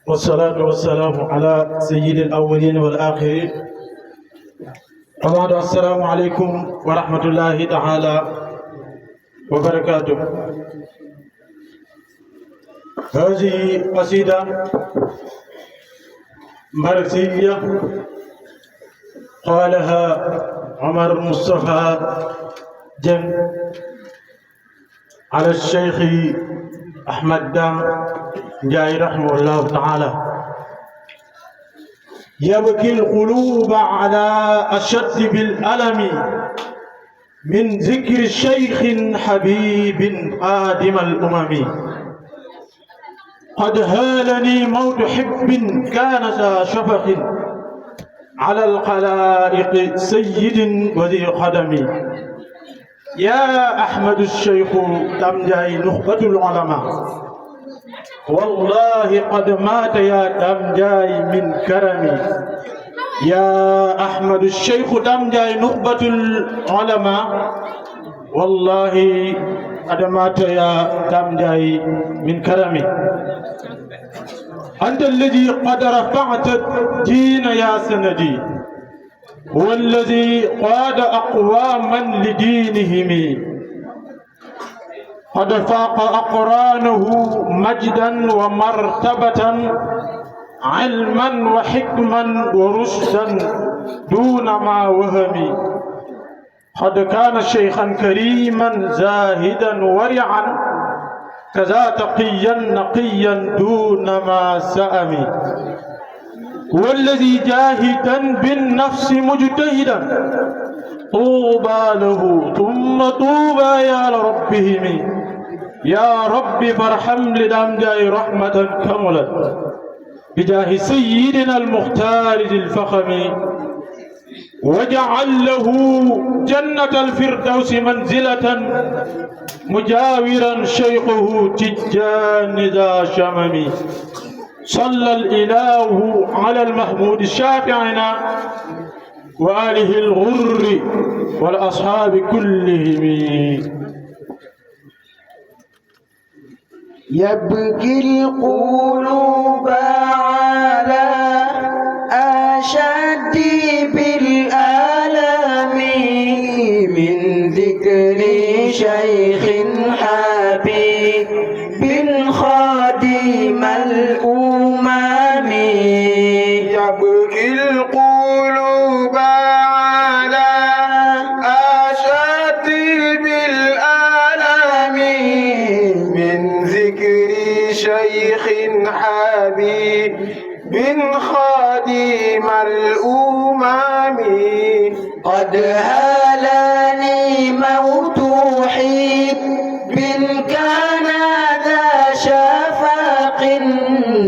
والصلاة والسلام على سيد الأولين والآخرين. وبعد السلام عليكم ورحمة الله تعالى وبركاته. هذه قصيدة مرثية قالها عمر مصطفى جن على الشيخ أحمد دام جاي رحمه الله تعالى. يبكي القلوب على أشد بالألم من ذكر شيخ حبيب قادم الأمم. قد هالني موت حب كان ذا شفق على الخلائق سيد وذي قدم. يا أحمد الشيخ تمجاي نخبة العلماء، والله قد مات يا تمجاي من كرمي. يا أحمد الشيخ تمجاي نخبة العلماء، والله قد مات يا تمجاي من كرمي. أنت الذي قد رفعت الدين يا سندي، هو الذي قاد أقواما لدينهم. قد فاق أقرانه مجدا ومرتبة، علما وحكما ورشدا دون ما وهم. قد كان شيخا كريما زاهدا ورعا، كذا تقيا نقيا دون ما سأم. هو الذي جاهدا بالنفس مجتهدا، طوبى له ثم طوبى يا لربهم. يا رب فارحم لدمجاي رحمة كملت بجاه سيدنا المختار ذي الفخم. واجعل له جنة الفردوس منزلة، مجاورا شيخه تجان ذا شمم. صلى الإله على المحمود شافعنا وآله الغر والأصحاب كلهم. يبكي القلوب على أشد بالآلام من ذكر شيخ حبيب خادم الأمم. يبكي القلوب على أشد بالآلام من ذكر شيخ حبيب خادم الأمم. قد هالني موت حب كان ذا شفق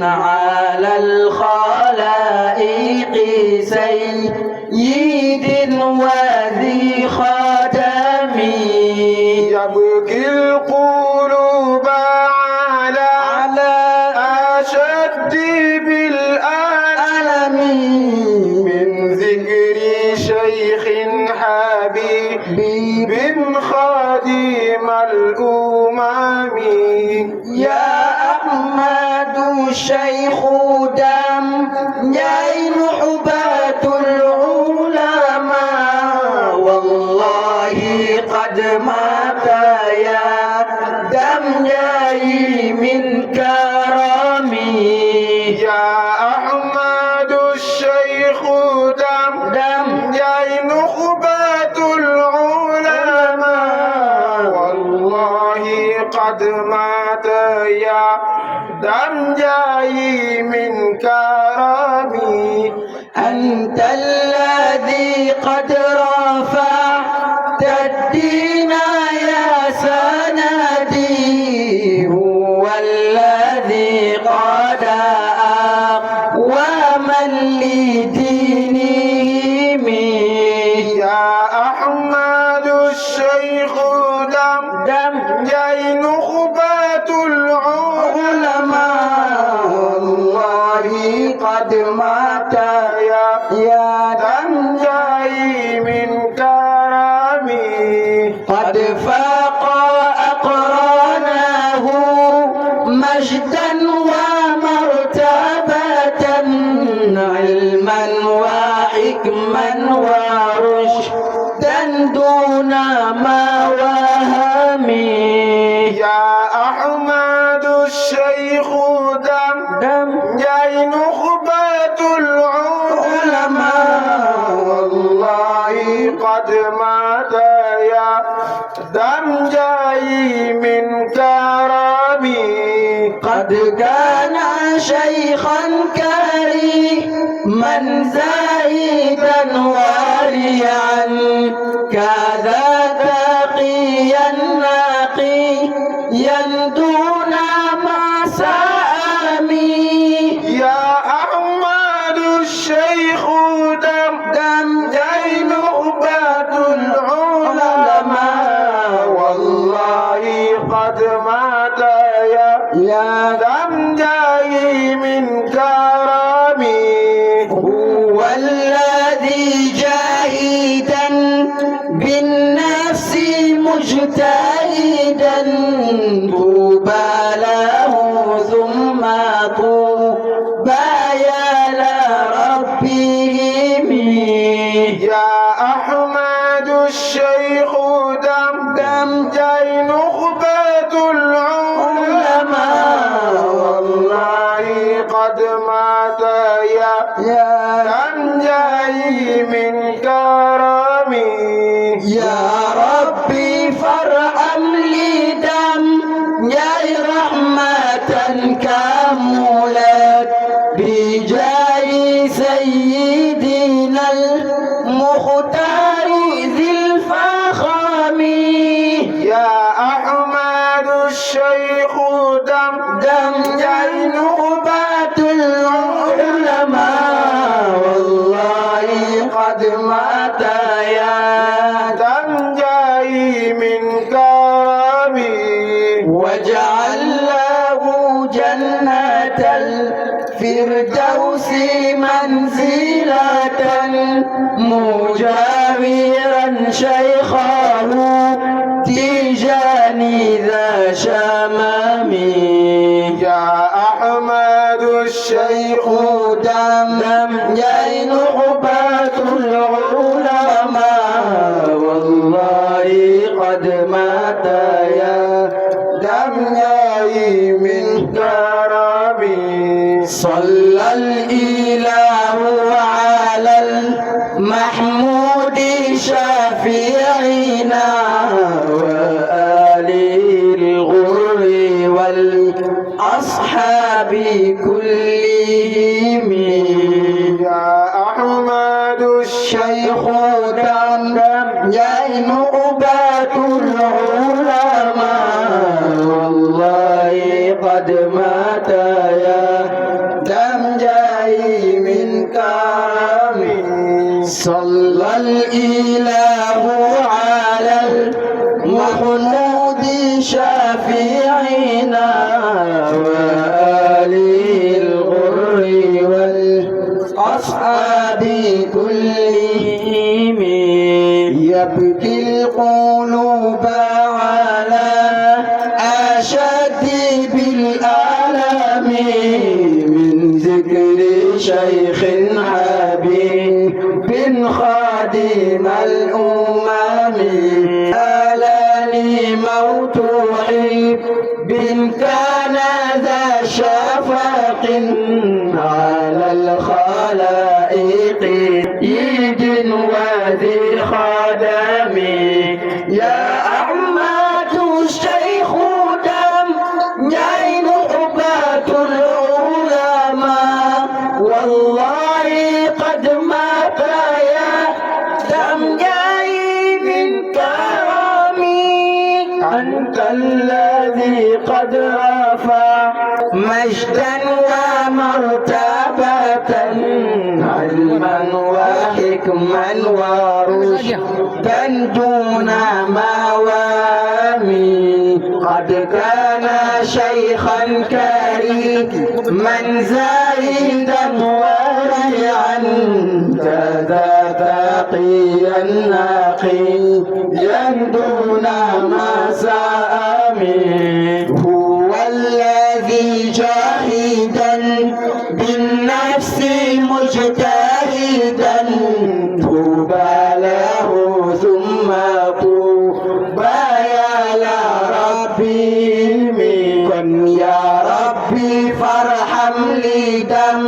على الخلائق سيد وذي خدم. يبكي القلوب على أشد بالآلام من ذكر شيخ حبيب خادم الأمم. يا أحمد الشيخ دم جاي نحبة العلماء، والله قد مات يا دم جاي من كرمي. يا أحمد الشيخ دم جاي نخبة العلماء، والله قد مات يا دم جاي من كرمي. أنت الذي قد رفعت الدين يا سندي، هو الذي قد أقواما لدينهم. يا أحمد الشيخ دم جاي نخبة العلماء، والله قد مات يا دم جاي من مجدا ومرتبة علما وحكما ورشدا دون ما وهمي يا أحمد الشيخ دم جاي نخبة العلماء والله قد مات يا دم جاي من كرمي قد كان شيخا كريما زاهدا ورعا كذا تقيا نقيا دون ما سامي يا أحمد الشيخ دم جاي نخبة العلماء والله قد مات يا دم جاي من كرمي هو الذي جاهدا بالنفس مجتهدا طوبى له ثم طوبى يا لربهم يا أحمد الشيخ دم جاي نخبة العلماء والله قد مات يا دم جاي من كرمي يا ربي فارحم لي دم يا رحمة كاملة بجاه سيدنا المختار ذي الفخام يا أحمد الشيخ دم جاي نخبة العلماء والله قد مات يا دم جاي من كرمي واجعل له جنة الفردوس منزلة مجاورا شيخه تيجاني ذا شمام يا أحمد الشيخ دم جاي نخبة العلماء والله قد مات يا دم جاي من كرمي صلى الإله على المحمود شفيعنا وآله الغر والأصحاب كلهم يا أحمد شيخ دم جاي نقبة العلماء والله قد مات يا دم جاي من كرمي صلى الإله على المحمود شفيعنا وآله الغر والأصحاب كلهم يبكي القلوب على أشد بالألم من ذكر شيخ حبيب خادم الأمم آلاني موت حب كان ذا شفق على الخلائق يد وذي خدم يا أحمد الشيخ دم جاي نحبة العلماء والله قد مات يا دم جاي من كرمي أنت الذي قد رفع مجدا ومرتبة علما وحكما ورشدا دون موامي قد كان شيخا كريما زاهدا ورعا كذا تقيا نقيا دون مسامي هو الذي جاهدا بالنفس مجتهدا طوبى له ثم طوبى يا ربي منكم يا ربي فارحم لي دم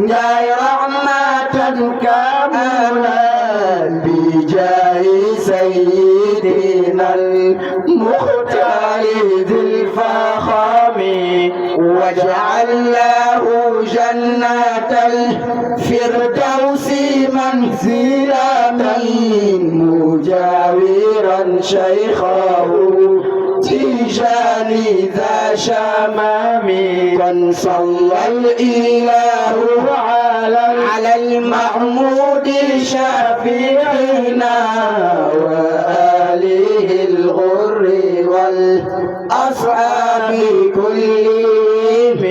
يا رحمة كاملة بجاه سيدنا المختار ذي الفخام واجعل له جنة الفردوس منزلا مجاورا شيخه تيجاني ذا شمام قد صلى الإله على المحمود شفيعنا وآله الغر والأصحاب كلهم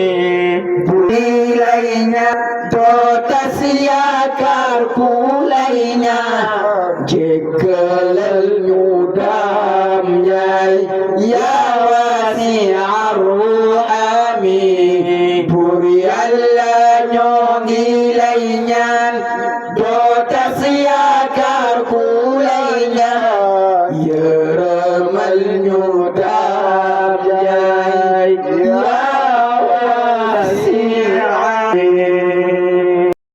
بلينا دوتس يا كاركولينا جكل اليودام يا واسع الرحم بري الله نيونغي لينان دوتس يا كاركولينا يرمل نيودام